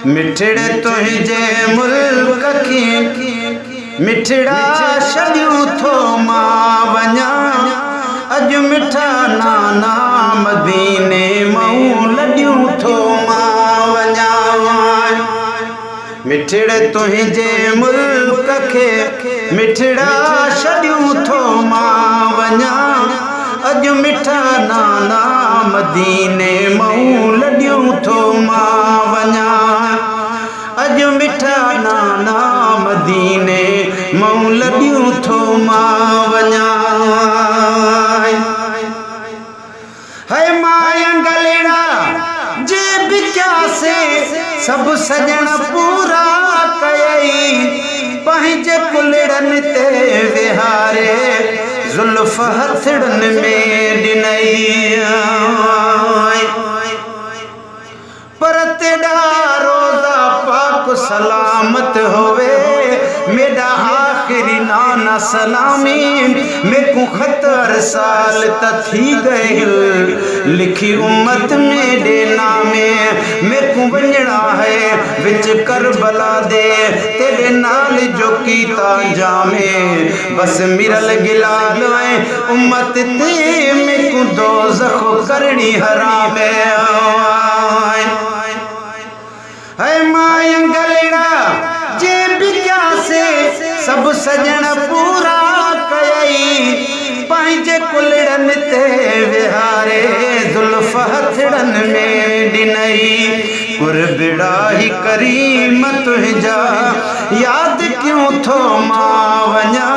मिठड़े तुझे मुल्क खे मिठड़ा छॾियूं थो मां वञा अज मिठा नाना मदीने मां लॾियूं थो मां वञा मिठड़े तुझे मुल्क खे मिठड़ा छॾियूं थो मां वञा अज मिठा नाना मदीने मां लॾियूं थो मां वञा अज मिठा नाना मदीने मां लॾियूं थो मां वञा है माया गलेड़ा जे बिकासे सब सजण पूरा कयई पंहिंजे कुलड़न ते विहारे जुल्फ हथड़न में ॾिनई पर तेरा रोज़ा पाक सलामत होवे मेरा आखिरी नाना सलामी मेको खतर साल थी गए लिखी उम्मत में देना में मेको वंजणा है विच करबला दे तेरे नाल जो कीता जामे बस मिरल गिलाल उम्मत ते मेको दोज़ख करनी हराम है माया गलेड़ा जे बिकासे सब सजण पूरा कयई पंहिंजे कुलड़न ते विहारे जुल्फ हथड़न में ॾिनई कुरबिड़ा ही करीम तुंहिंजा याद क्यों थो मां वञा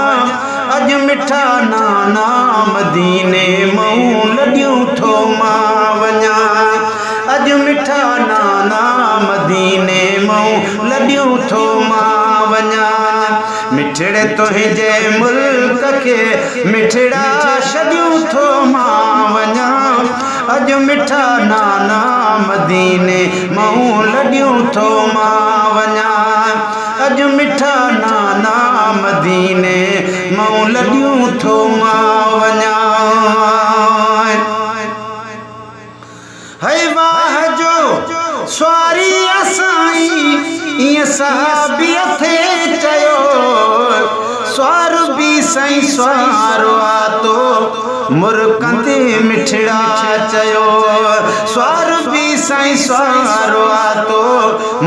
अज मिठा नाना मदीने मां लॾियूं थो मां वञा अज मिठा नाना मदीने मां लॾियूं थो मां वञा मिठड़े तुंहिंजे मुल्क खे मिठड़ा छॾियूं थो मां वञा अज मिठा नाना मदीने मां लॾियूं थो मां वञा अज मिठा नाना मदीने मां लॾियूं थो मां वञा है वाह जो स्वारी असाई ईअं सहाबीअ थे चयो स्वार बि साईं स्वार आतो मुरकंदे मिठड़ा चयो स्वार बि साईं स्वार आतो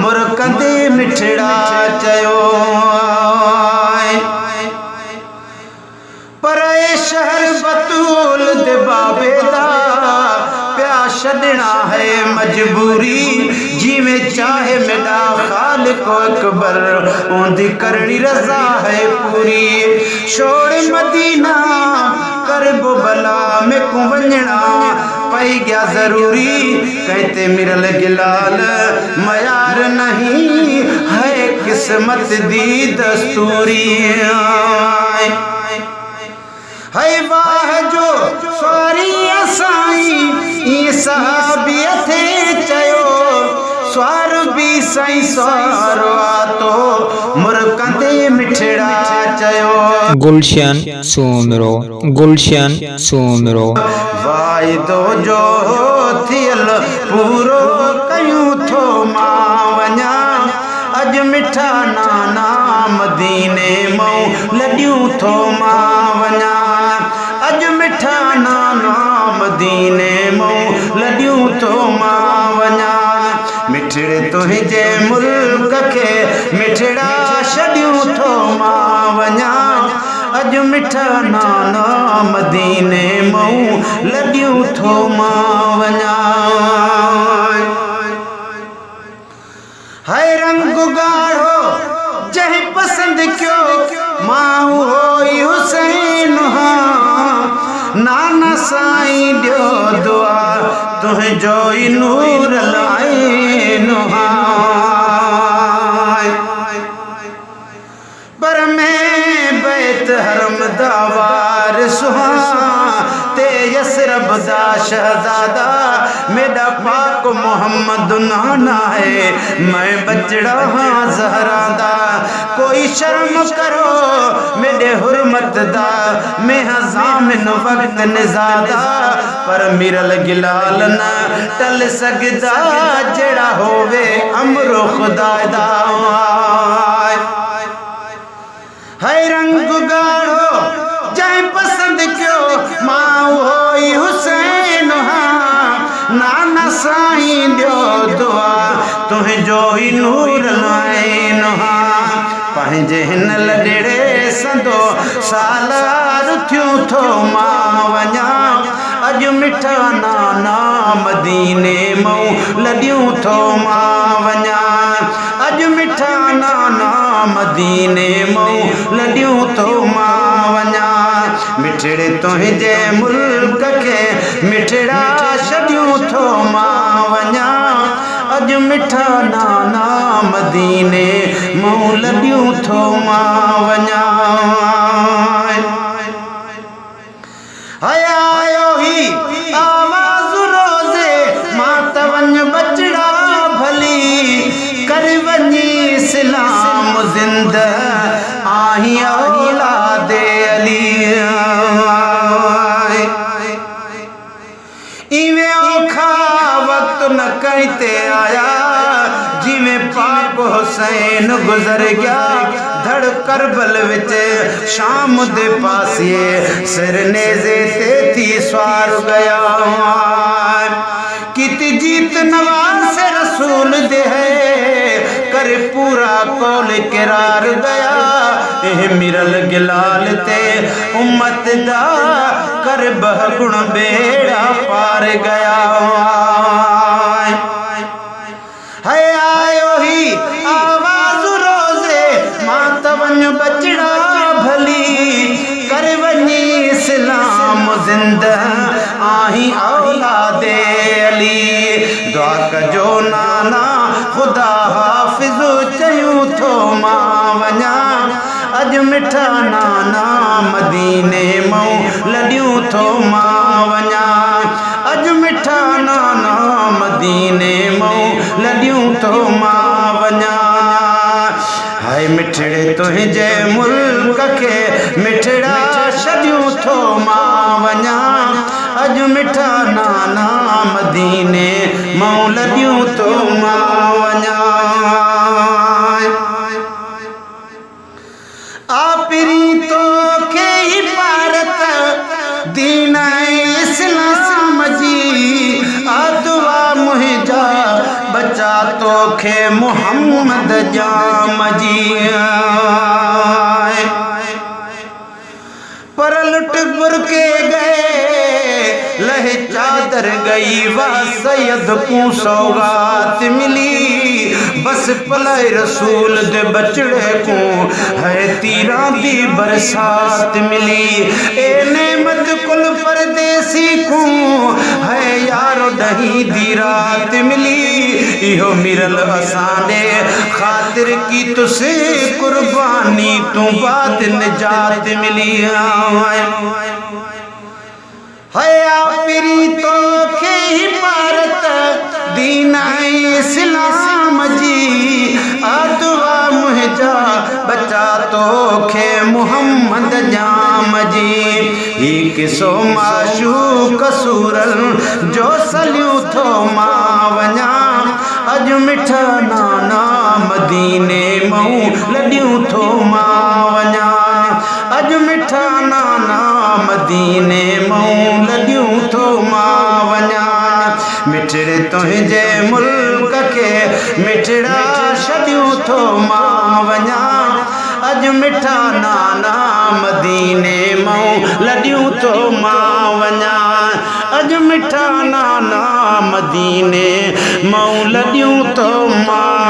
मुरकंदे मिठड़ा चयो पर शहर बतूल दे बाबेदा छड़ना है मजबूरी जिमें चाहे मेरा खालिक अकबर ओंदी करनी रजा है पूरी छोड़ मदीना करबो बला में को वंजणा पई गया जरूरी कहते मिरल गिलाल मयार नहीं है किस्मत दी दस्तूरी है वाह जो स्वारी असाई सहाबिया थे चयो स्वार बि साईं स्वार आतो मुरकंदे मिठड़ा चयो गुलशन सुमरो वाइदो जो थियल पूरो कयूं थो मां वञा अज मिठा नाना मदीने मां लॾियूं थो मां वञा अज मिठा नाना मदीने मां लॾियूं थो मां वञा मिठड़े तुंहिंजे मुल्क खे मिठड़ा छॾियूं थो मां वञा अज मिठा नाना मदीने मां लॾियूं थो मां वञा है रंग गाढ़ो जंहिं पसंद कयो मां होई हुसैन नाना साईं ॾियो दुआ तुंहिंजो ई नूर लाइन पर में बैत हरम दावार सुहा ते यसरब दा शहजादा मेरा पाक मोहम्मद अदनाना है मैं बचड़ा हाँ ज़हरा दा कोई शर्म करो मेरे हुरमत दा मैं हज़ामिन वक्त निज़ादा पर मिरल गिलाल ना टल सकदा जड़ा होवे अमरो खुदा दा है रंग गाढ़ो जाए पसंद क्यों माँ होई हुसैन हाँ नाना साईं दियो दुआ तुहें जो ही नूर लाइन हाँ पंहिंजे हिन लड़े संदो सालार थियूं थो मां वञा अॼु मिठा नाना मदीने मऊं लॾियूं थो मां वञा अॼु मिठा नाना मदीने मऊं लॾियूं थो मां वञा मिठड़े तुंहिंजे मुल्क खे मिठड़ा छॾियूं थो मां वञा अॼु मिठा नाना मदीने मऊं लॾियूं थो मां वञा आयो ही आवाज़ रोज़े मां त वञ बचड़ा भली कर वञी इस्लाम ज़िंद आही औलादे अली इवें औखा वक्त न कहीं ते आया जिवें पाक हुसैन गुजर गया धड़ करबल विच शाम दे पासिए सिर नेज़े ते थी स्वार गया कित जीत नवाज रसूल दे है कर पूरा कौल किरार गया एह मिरल गिलाल ते उम्मत दा कर बहुगुण बेड़ा पार गया है आयो ही आवाज़ रोज़े मां त वञ बचड़ा भली कर वञी इस्लाम ज़िंद आही औलादे अली दुआ कजो नाना खुदा हाफ़िज़ चयूं थो मां वञा अॼु मिठा नाना मदीने मऊं लॾियूं थो मां वञा अॼु मिठा नाना मदीने मऊं लॾियूं थो मां वञा हाय मिठड़े तुंहिंजे मुल्क खे मिठड़ा छॾियूं थो मां वञा अॼु मिठा नाना मदीने मऊं लॾियूं थो मां वञा आपरी तो के ही भारत दीन इस्लाम जी आदुआ मुहिजा बचा तो खे मोहम्मद जाम जी पर लुट गुर के गए लह चादर गई वह सैयद को सौगात मिली बस पलाए रसूल दे बचड़े को है तीरा दी बरसात मिली ए नेमत कुल परदेसी को है यारो दही दी रात मिली इहो मिरल असाने खातिर की तुसे कुर्बानी तू बात निजात मिली है आपरी तो के ही भारत दीन इस्लाम जी आदुआ मुहिजा बचा तो खे मोहम्मद जाम जी ही किसो माशूक सूरल जो सलियूं थो मां वञा अॼु मिठा नाना मदीने मऊं लॾियूं थो मां वञा अॼु मिठा नाना मदीने मऊं लॾियूं थो मां वञा मिठड़े तुंहिंजे मुल्क खे मिठड़ा छॾियूं थो मां वञा अॼु मिठा नाना मदीने मऊं लॾियूं थो मां वञा अॼु मिठा नाना मदीने मऊं लॾियूं थो मां